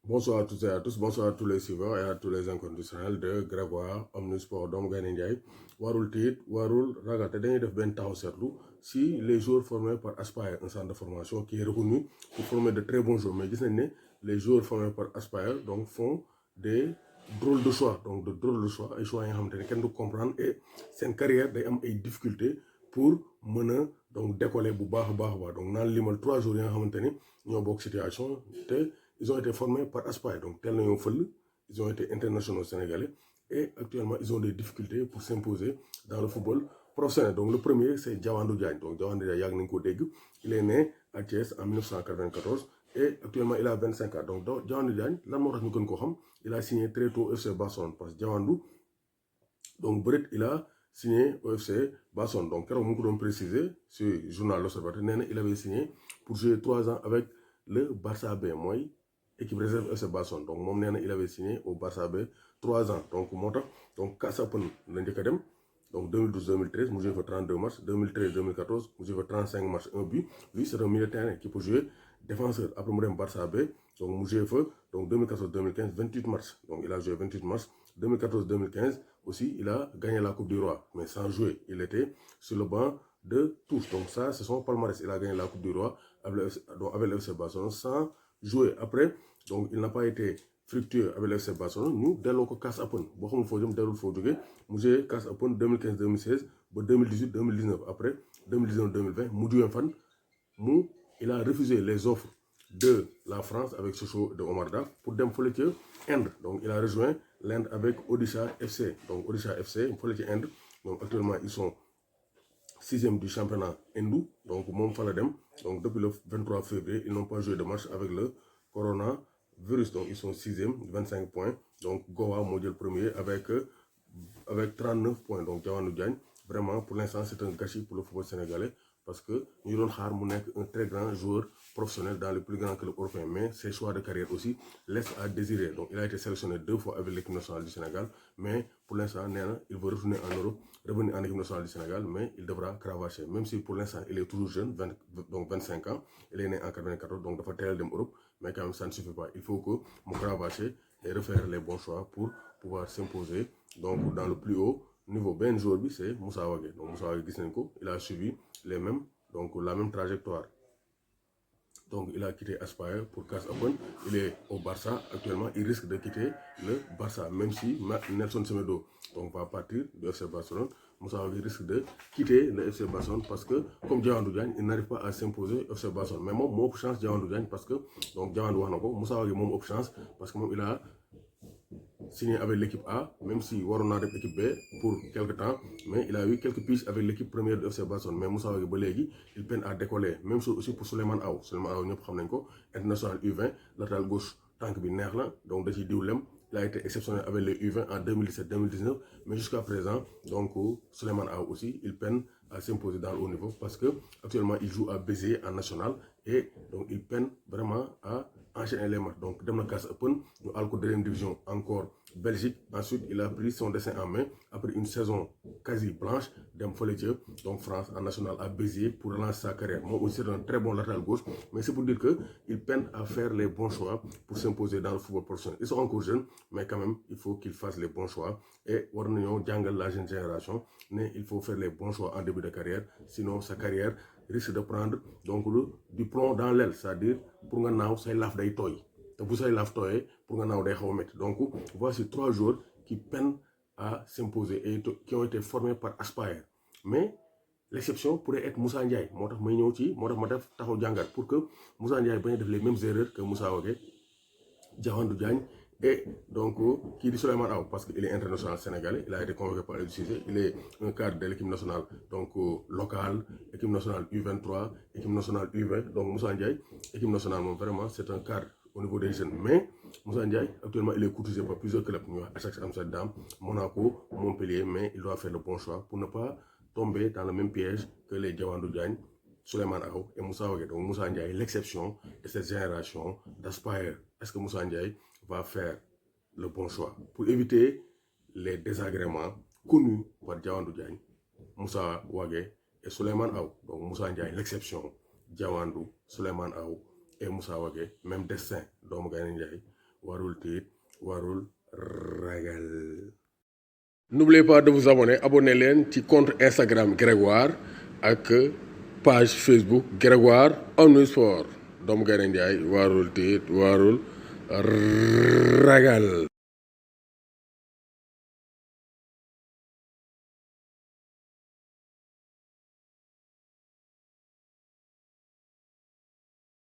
Bonsoir à toutes et à tous, bonsoir à tous les suivants et à tous les inconditionnels de Grégoire Omnisport doomu Gaynde Njaay warul tiit warul ragal te dañuy def benn taxaw seetlu si les joueurs formés par Aspire, un centre de formation qui est reconnu pour former de très bons joueurs, mais gis nañ ne les joueurs formés par Aspire donc font des drôles de choix, donc de drôles de choix ay choix yi nga xamante ne kenn du comprendre et seen carrière day am ay difficultés pour mën a donc décoller bu baax a baax donc naan limal 3 jours yi nga xamante ni ñoo bokk situation te ils ont été formés par Aspire, donc tel nañoo fël ils ont été internationaux sénégalais et actuellement ils ont des difficultés pour s'imposer dans le football professionnel. Donc le premier c'est Diawandou Diagne, donc Diawandou Diagne yàgg nañ ko dégg, il est né à Thiès en 1994 et actuellement il a 25 ans. Donc Diawandou Diagne lan moo tax ñu gën koo xam, il a signé très tôt au FC Barcelone parce que Diawandou donc bëreet il a signé au FC Barcelone. Donc keroog mu ngi ko doon préciser sur journal L'Observateur, nee na il avait signé pour jouer 3 ans avec le Barça B, mooy équipe réserve FC Barcelone. Donc moom nee na il avait signé au Barça B 3 ans. Donc moo tax donc Casa Open la njëkk a dem donc 2012-2013 mu joué fa 32 matchs, 2013-2014 mu joué fa 35 matchs, un but. Lui c'est un milieu de terrain qui peut jouer défenseur. Après mu dem Barça B donc mu joué fa donc 2014-2015 28 matchs, donc il a joué 28 matchs. 2014-2015 aussi il a gagné la Coupe du Roi mais sans jouer, il était sur le banc de touche. Donc ça c'est son palmarès, il a gagné la Coupe du Roi avec le FC Barcelone sans jouer. Après donc il n'a pas été fructueux avec le FC Barcelone, ñu delloo ko Casa Open boo xamul foo jëm dellul foo jógee mu joué Casa Open 2015-2016 ba 2018-2019. après 2019-2020 mu jógee fan il a refusé les offres de la France avec Sochaux de Omar Daf pour dem fële ca Inde. Donc il a rejoint l'Inde avec Odisha FC. Donc Odisha FC fële ca Inde, donc actuellement ils sont 6e du championnat hindou. Donc moom fa la dem, donc depuis le 23 février ils n'ont pas joué de match avec le coronavirus. Donc ils sont 6e 25 points. Donc Goa moo jël premier avec 39 points. Donc Diawandou Diagne vraiment pour l'instant c'est un gâchis pour le football sénégalais parce que ñu doon xaar mu nekk un très grand joueur professionnel dans les plus grands clubs européens, mais ses choix de carrière aussi laissent à désirer. Donc il a été sélectionné 2 fois avec l'équipe nationale du Sénégal, mais pour l'instant nee na il veut retourner en Europe, revenir en équipe nationale du Sénégal, mais il devra cravacher, même si pour l'instant il est toujours jeune, donc 25 ans, il est né en 94, donc dafa teel dem Europe, mais quand même ça ne suffit pas, il faut que mu cravacher et refaire les bons choix pour pouvoir s'imposer donc dans le plus haut niveau. Ben joueur bi c'est Moussa Wagué. Donc Moussa Wagué gis nañ ko, il a suivi les mêmes donc la même trajectoire. Donc il a quitté Aspire pour Casa Open, il est au Barça actuellement, il risque de quitter le Barça, même si Nelson Semedo donc va partir du FC Barcelone. Moussa Wagué risque de quitter le FC Barcelone parce que comme Diawandou Diagne il n'arrive pas à s'imposer au FC Barcelone, mais moom moo ëpp chance Diawandou Diagne parce que donc Diawandou wax na ko, Moussa Wagué moom ëpp chance parce que moom il a signé avec l'équipe A, même si waroon naa def équipe B pour quelque temps, mais il a eu quelques pistes avec l'équipe première de FC Barcelone. Mais Moussa Wagué ba léegi il peine à décoller. Même chose aussi pour Souleymane Aw. Souleymane Aw ñëpp xam nañ ko, international U20 latéral gauche tànk bi neex la, donc da ciy diw lem. Il a été exceptionnel avec les U20 en 2017-2019, mais jusqu'à présent donc Souleymane Aw aussi il peine à s'imposer dans le haut niveau parce que actuellement il joue à Béziers en national et donc il peine vraiment à enchaîner les matchs. Donc dem na Casa Open ñu àll ko deuxième division encore Belgique. Ensuite il a pris son destin en main après une saison quasi blanche dem fële ca donc France en national à Béziers pour relancer sa carrière. Moom aussi c'est un très bon latéral gauche, mais c'est pour dire que il peine à faire les bons choix pour s'imposer dans le football professionnel. Ils sont encore jeunes, mais quand même il faut qu'ils fassent les bons choix et war nañoo jàngal la jeune génération mais il faut faire les bons choix en début de carrière, sinon sa carrière risque de prendre donc du plomb dans l'aile, c'est-à-dire pour nga naaw say laaf day tooy te bu say laaf tooyee pour nga naaw day xaw a métti. Donc voici 3 joueurs qui peinent à s'imposer et qui ont été formés par Aspire, mais l'exception pourrait être Moussa Ndiaye. Moo tax may ñëw ci moo tax ma def taxaw jàngat pour que Moussa Ndiaye bañ a def les mêmes erreurs que Moussa Wagué, Diawandou Diagne et donc kii di Souleymane Aw parce qu'il est international sénégalais, il a été convoqué par Aliou Cissé, il est un cadre de l'équipe nationale donc locale, équipe nationale U23, équipe nationale U20. Donc Moussa Ndiaye équipe nationale moom vraiment c'est un cadre au niveau des jeunes, mais Moussa Ndiaye actuellement il est courtisé par plusieurs clubs, ñu wax Ajax Amsterdam, Monaco, Montpellier, mais il doit faire le bon choix pour ne pas tomber dans le même piège que les Diawandou Diagne, Souleymane Aw et Moussa Wagué. Donc Moussa Ndiaye l'exception de cette génération d'Aspire. Est-ce que Moussa Ndiaye va faire le bon choix pour éviter les désagréments connus par Diawandou Diagne, Moussa Wagué et Souleymane Aw? Donc Moussa Ndiaye l'exception, Diawandou, Souleymane Aw et Moussa Wagué, même destin doomu Gaynde Njaay warul tiit warul ragal. N'oubliez pas de vous abonner abonné leen ci compte Instagram Grégoire ak page Facebook Grégoire Omnisport doomu Gaynde Njaay warul tiit warul ragal.